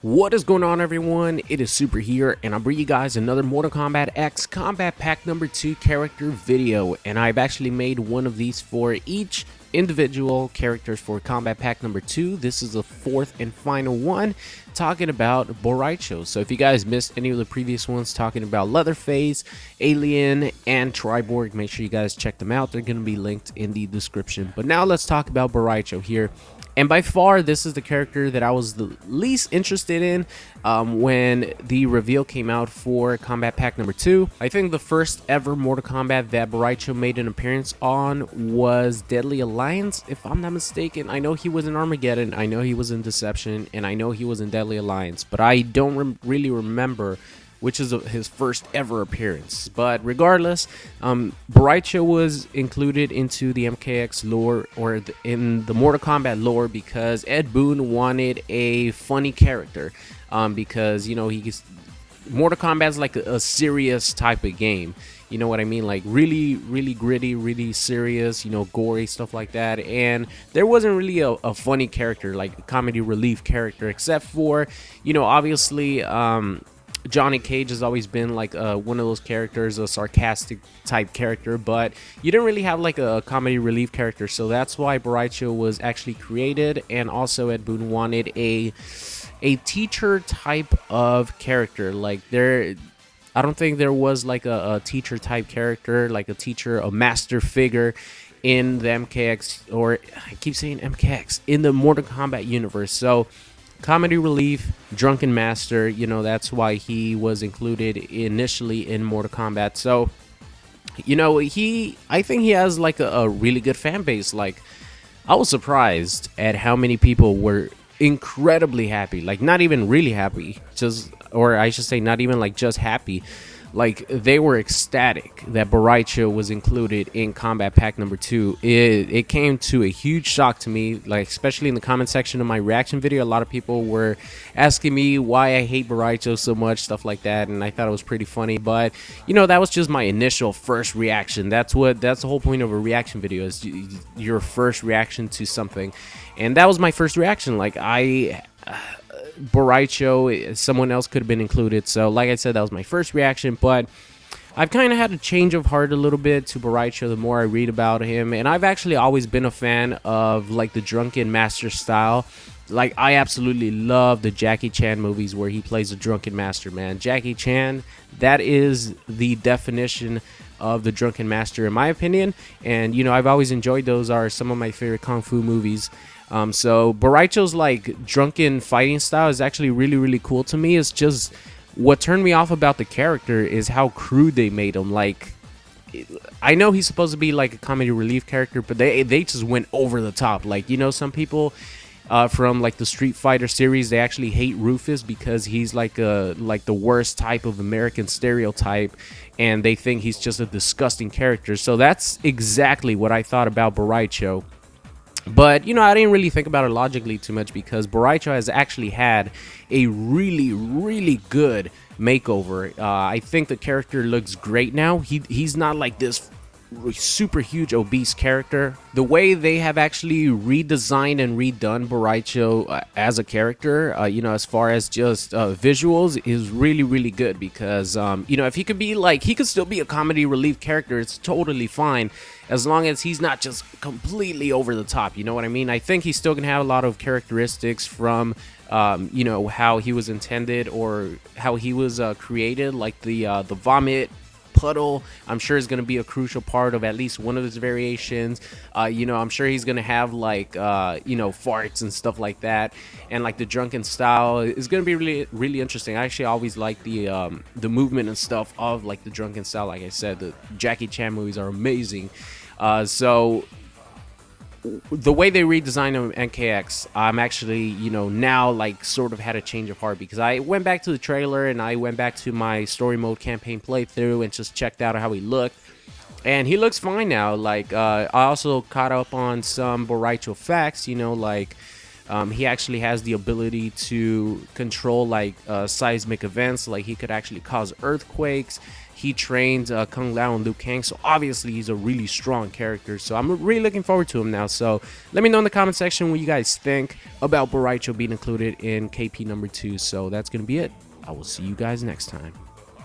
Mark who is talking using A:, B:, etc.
A: What is going on, everyone? It is Super here, and I'm bringing you guys another Mortal Kombat X Combat Pack number 2 character video, and I've actually made one of these for each individual characters for Combat Pack number 2. This is the fourth and final one, talking about Rai Cho. So if you guys missed any of the previous ones talking about Leatherface, Alien, and Triborg, make sure you guys check them out. They're going to be linked in the description. But now let's talk about Rai Cho here. And by far, this is the character that I was the least interested in when the reveal came out for Combat Pack number 2. I think the first ever Mortal Kombat that Rai Cho made an appearance on was Deadly Alliance, if I'm not mistaken. I know he was in Armageddon, I know he was in Deception, and I know he was in Deadly Alliance, but I don't really remember which is his first ever appearance. But regardless, Rai Cho was included into the MKX lore, or in the Mortal Kombat lore, because Ed Boon wanted a funny character. Because, you know, Mortal Kombat is like a serious type of game. You know what I mean? Like really, really gritty, really serious, you know, gory, stuff like that. And there wasn't really a funny character, like a comedy relief character, except for, you know, obviously, Johnny Cage has always been like one of those characters, a sarcastic type character, but you didn't really have like a comedy relief character, so that's why Rai Cho was actually created. And also Ed Boon wanted a teacher type of character. Like I don't think there was like a teacher type character, like a master figure in the MKX, or I keep saying MKX, in the Mortal Kombat universe. So comedy relief, drunken master, you know, that's why he was included initially in Mortal Kombat. So, you know, I think he has like a really good fan base. Like, I was surprised at how many people were incredibly happy, like not even really happy, or I should say not even like just happy. Like, they were ecstatic that Rai Cho was included in Combat Pack number 2. It came to a huge shock to me, like especially in the comment section of my reaction video. A lot of people were asking me why I hate Rai Cho so much, stuff like that, and I thought it was pretty funny. But, you know, that was just my initial first reaction. That's the whole point of a reaction video, is your first reaction to something. And that was my first reaction. Like, Rai Cho, someone else could have been included. So like I said, that was my first reaction, but I've kind of had a change of heart a little bit to Rai Cho the more I read about him. And I've actually always been a fan of like the drunken master style. Like, I absolutely love the Jackie Chan movies where he plays a drunken master, man. Jackie Chan, that is the definition of the drunken master in my opinion. And, you know, I've always enjoyed those. Are some of my favorite kung fu movies. So Rai Cho's like drunken fighting style is actually really, really cool to me. It's just what turned me off about the character is how crude they made him. Like, I know he's supposed to be like a comedy relief character, but they just went over the top. Like, you know, some people from like the Street Fighter series, they actually hate Rufus because he's like the worst type of American stereotype, and they think he's just a disgusting character. So that's exactly what I thought about Rai Cho. But, you know, I didn't really think about it logically too much, because Rai Cho has actually had a really, really good makeover. I think the character looks great now. He's not like this super huge obese character. The way they have actually redesigned and redone Rai Cho as a character, you know, as far as just visuals, is really, really good. Because you know, if he could be like, he could still be a comedy relief character, it's totally fine, as long as he's not just completely over the top. You know what I mean? I think he's still gonna have a lot of characteristics from you know, how he was intended, or how he was created, like the vomit Puddle. I'm sure is going to be a crucial part of at least one of his variations. You know, I'm sure he's going to have like you know, farts and stuff like that, and like the drunken style is going to be really, really interesting. I actually always like the movement and stuff of like the drunken style. Like I said, the Jackie Chan movies are amazing. So the way they redesigned them NKX, I'm actually, you know, now like sort of had a change of heart, because I went back to the trailer and I went back to my story mode campaign playthrough and just checked out how he looked, and he looks fine now. Like, I also caught up on some Rai Cho facts, you know, like He actually has the ability to control like seismic events, like he could actually cause earthquakes. He trained Kung Lao and Liu Kang, so obviously he's a really strong character. So I'm really looking forward to him now. So let me know in the comment section what you guys think about Rai Cho being included in KP number 2. So that's going to be it. I will see you guys next time.